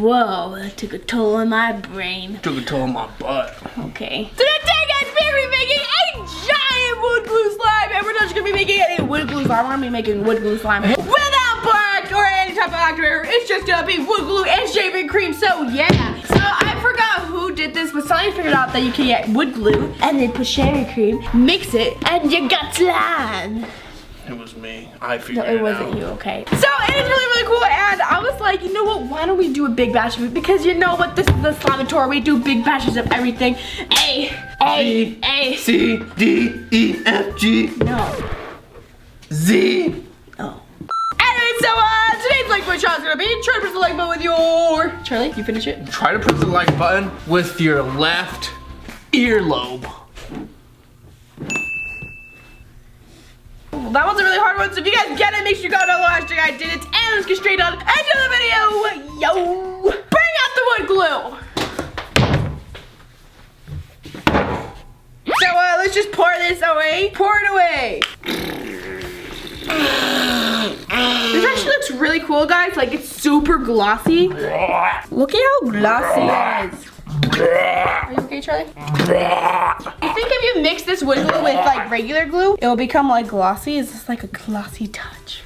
Whoa, that took a toll on my brain. Took a toll on my butt. Okay. So today, guys, we're gonna be making a giant wood glue slime, and we're not just gonna be making any wood glue slime. We're gonna be making wood glue slime without borax or any type of activator. It's just gonna be wood glue and shaving cream. So yeah. So I forgot who did this, but somebody figured out that you can get wood glue and then put shaving cream, mix it, and you got slime. It was me. I figured it out. No, it wasn't you, okay. So it is really, really cool, and I was like, you know what, why don't we do a big batch of it? Because you know what, this is the Slimeatory. We do big batches of everything. A. C, D, E, F, G. No. Z. Oh. Anyway, so today's like my challenge is gonna be try to press the like button with your... Charlie, you finish it? Try to press the like button with your left earlobe. That was a really hard one, so if you guys get it, make sure you go down the hashtag I did it, and let's get straight on into the video. Yo! Bring out the wood glue! So let's just pour this away. Pour it away. This actually looks really cool, guys. Like, it's super glossy. Look at how glossy it is. Are you okay, Charlie? I think if you mix this wood glue with like regular glue, it will become like glossy. It's just like a glossy touch.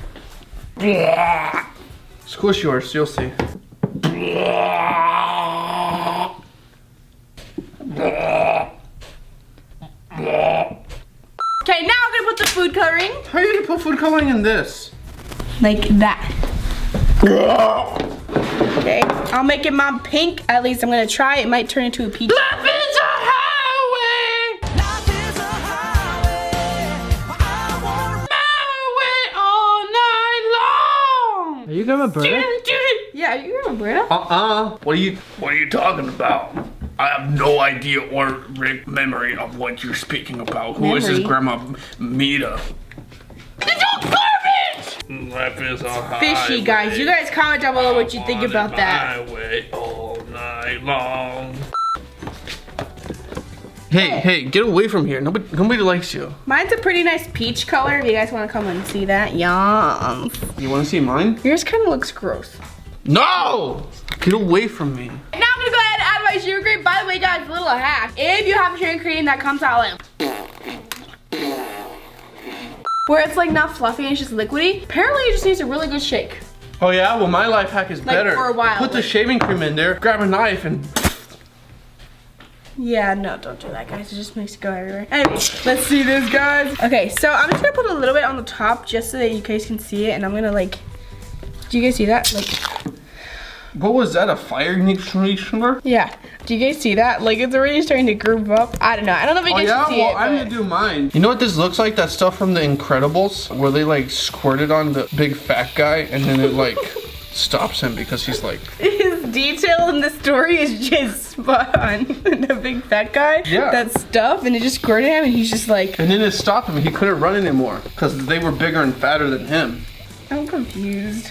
Squish yours, you'll see. Okay, now I'm gonna put the food coloring. How are you gonna put food coloring in this? Like that. Okay, I'll make it mom pink. At least I'm gonna try. It might turn into a peach. Life is a highway. Life is a highway. I want my way all night long. Are you gonna burn it? Yeah, you remember it? What are you talking about? I have no idea or memory of what you're speaking about. Who is this Grandma Ameerah? It's all garbage! Life is a highway. Fishy, guys. You guys comment down below what you think about that. Highway all night long. Hey, get away from here. Nobody likes you. Mine's a pretty nice peach color. If you guys want to come and see that, yum. You want to see mine? Yours kind of looks gross. No! Get away from me. Now I'm gonna go ahead and add my shaving cream. By the way, guys, a little hack. If you have shaving cream that comes out like where it's like not fluffy and it's just liquidy, apparently it just needs a really good shake. Oh yeah? Well, my life hack is better. For a while. Put the shaving cream in there, grab a knife, and... Yeah, no, don't do that, guys. It just makes it go everywhere. Anyways, let's see this, guys. Okay, so I'm just gonna put a little bit on the top just so that you guys can see it, and I'm gonna like... Do you guys see that? Like... What was that, a fire extinguisher? Yeah. Do you guys see that? Like, it's already starting to group up. I don't know if you guys can see it. I'm gonna do mine. You know what this looks like? That stuff from The Incredibles, where they like squirted on the big fat guy, and then it like stops him because he's like... His detail in the story is just spot on. The big fat guy. Yeah. That stuff, and it just squirted him, and he's just like... And then it stopped him. He couldn't run anymore because they were bigger and fatter than him. I'm confused.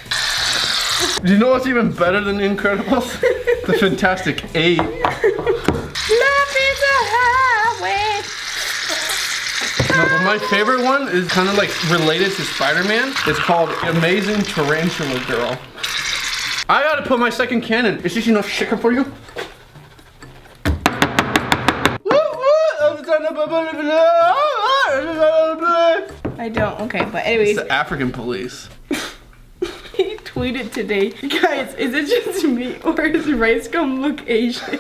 Do you know what's even better than Incredibles? The Fantastic 8. Love is a highway. No, but my favorite one is kind of like related to Spider-Man. It's called Amazing Tarantula Girl. I gotta put my second cannon. Is this enough sugar for you? I don't, okay, but anyways. It's the African police. He tweeted today, guys, is it just me or is rice gum look Asian?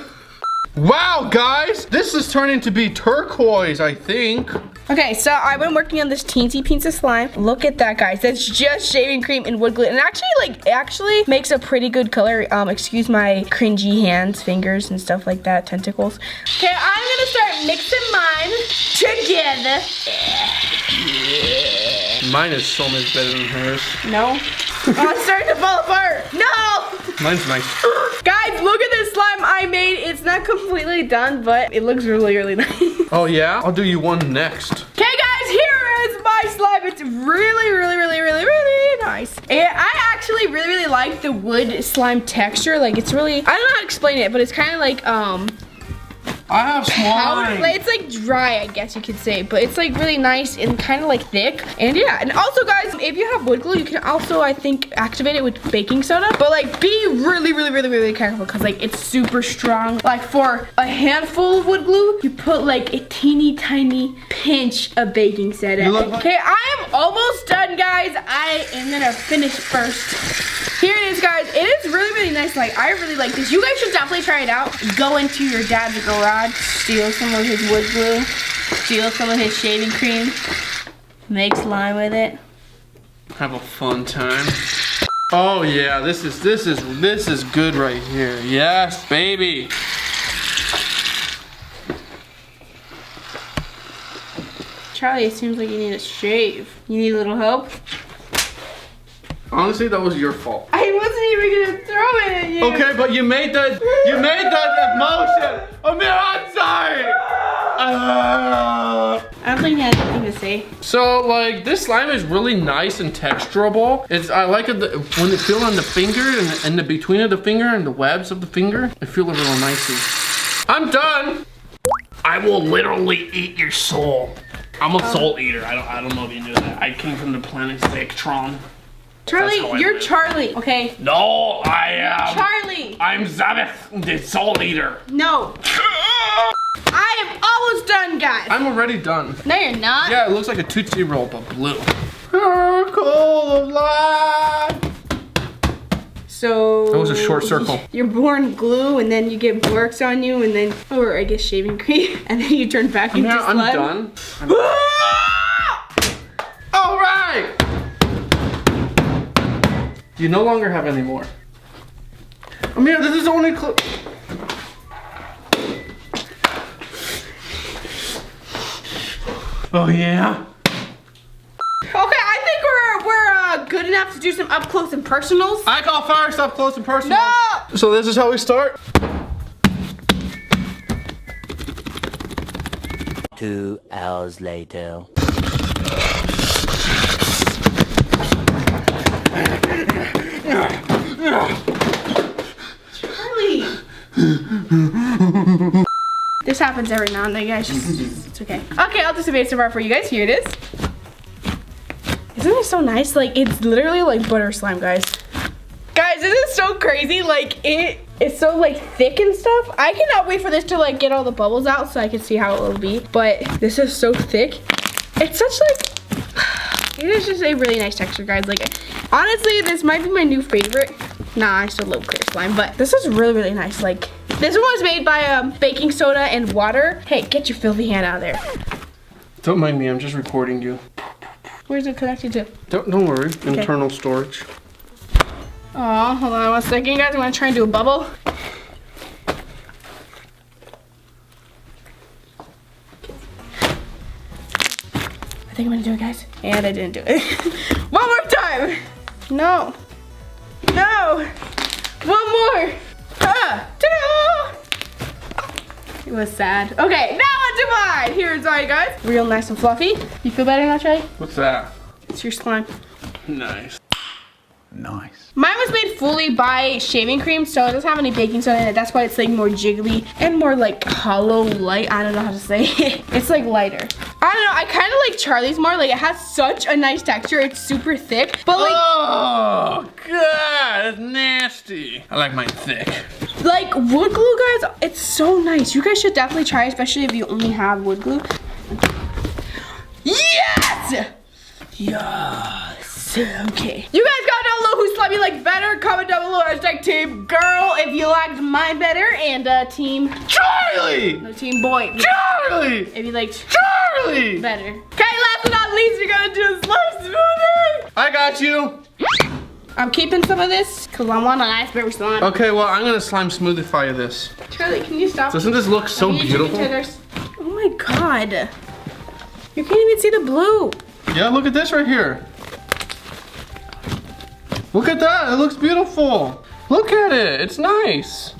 Wow, guys, this is turning to be turquoise, I think. Okay, so I've been working on this teensy piece of slime. Look at that, guys. That's just shaving cream and wood glue. And actually, it actually makes a pretty good color. Excuse my cringy hands, fingers, and stuff like that, tentacles. Okay, I'm gonna start mixing mine together. Mine is so much better than hers. No. Oh, it's starting to fall apart. No! Mine's nice. Guys, look at this slime I made. It's not completely done, but it looks really, really nice. Oh yeah? I'll do you one next. Okay, guys, here is my slime. It's really, really, really, really, really nice. And I actually really, really like the wood slime texture. Like, it's really, I don't know how to explain it, but it's kind of like, I have small lines. It's like dry, I guess you could say, but it's like really nice and kind of like thick. And yeah, and also guys, if you have wood glue, you can also, I think, activate it with baking soda. But like, be really careful because like it's super strong. Like for a handful of wood glue, you put like a teeny tiny pinch of baking soda. Okay, I am almost done, guys. I am gonna finish first. Here it is, guys. It is really nice. Like, I really like this. You guys should definitely try it out. Go into your dad's garage, steal some of his wood glue, steal some of his shaving cream, make slime with it. Have a fun time. Oh yeah, this is good right here. Yes, baby. Charlie, it seems like you need a shave. You need a little help? Honestly, that was your fault. I wasn't even gonna throw it at you. Okay, but you made that motion. Ameerah, I'm sorry. I don't think he had anything to say. So like this slime is really nice and texturable. I like it when it feels on the finger and the between of the finger and the webs of the finger. I feel it real nicely. I'm done. I will literally eat your soul. I'm a soul eater. I don't know if you knew that. I came from the planet Zectron. Charlie, you're Charlie, okay? No, I am. Charlie. I'm Zabeth, the soul eater. No. I am almost done, guys. I'm already done. No, you're not. Yeah, it looks like a Tootsie Roll, but blue. Circle of life. So that was a short circle. You're born glue, and then you get borax on you, and then, or I guess shaving cream, and then you turn back into slime. I'm done. All right. You no longer have any more. Ameerah, this is only Oh yeah. Okay, I think we're good enough to do some up close and personals. I call first up close and personal. No. So this is how we start. 2 hours later. Charlie. This happens every now and then, guys. It's okay. Okay, I'll do some ASMR for you guys. Here it is. Isn't it so nice? Like, it's literally like butter slime, guys. Guys, this is so crazy. Like, it's so like thick and stuff. I cannot wait for this to like get all the bubbles out so I can see how it will be. But this is so thick. It's such like, it is just a really nice texture, guys. Like, honestly, this might be my new favorite. Nah, I still love clear slime, but this is really nice. Like, this one was made by baking soda and water. Hey, get your filthy hand out of there. Don't mind me, I'm just recording you. Where's it connected to? Don't worry, okay. Internal storage. Oh, hold on 1 second, guys. I'm gonna try and do a bubble. I think I'm gonna do it, guys. And I didn't do it. One more time. No. No. One more. Ta-da! It was sad. Okay, now onto mine. Here's mine, guys. Real nice and fluffy. You feel better now, Charlie? What's that? It's your slime. Nice. Nice. Mine was made fully by shaving cream, so it doesn't have any baking soda in it. That's why it's like more jiggly and more like hollow light. I don't know how to say it. It's like lighter. I don't know. I kind of like Charlie's more. Like, it has such a nice texture. It's super thick, but like. Oh God, that's nasty. I like mine thick. Like wood glue, guys, it's so nice. You guys should definitely try, especially if you only have wood glue. Yes! Yes. Okay. You guys comment down below who slimy like better. Comment down below hashtag team girl if you liked mine better, and team Charlie. No, team boy. Charlie. If you liked Charlie better. Okay, last but not least, we're gonna do a slime smoothie. I got you. I'm keeping some of this because I want an iceberg slime. Okay, well I'm gonna slime smoothify this. Charlie, can you stop? Doesn't this look so beautiful? Oh my God. You can't even see the blue. Yeah, look at this right here. Look at that, it looks beautiful. Look at it, it's nice.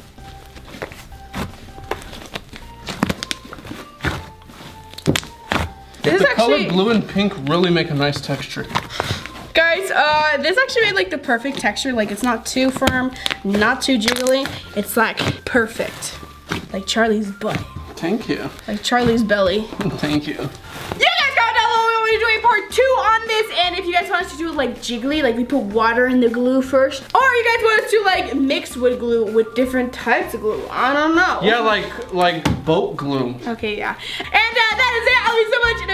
The color blue and pink really make a nice texture. Guys, this actually made like the perfect texture. Like, it's not too firm, not too jiggly. It's like perfect, like Charlie's butt. Thank you. Like Charlie's belly. Thank you. You guys comment down below if you want me to do a part 2 on this, and if you guys want us to do it like jiggly, like we put water in the glue first, or you guys want us to like mix wood glue with different types of glue. I don't know. Yeah, like boat glue. Okay, yeah. And that is it. I love you so much.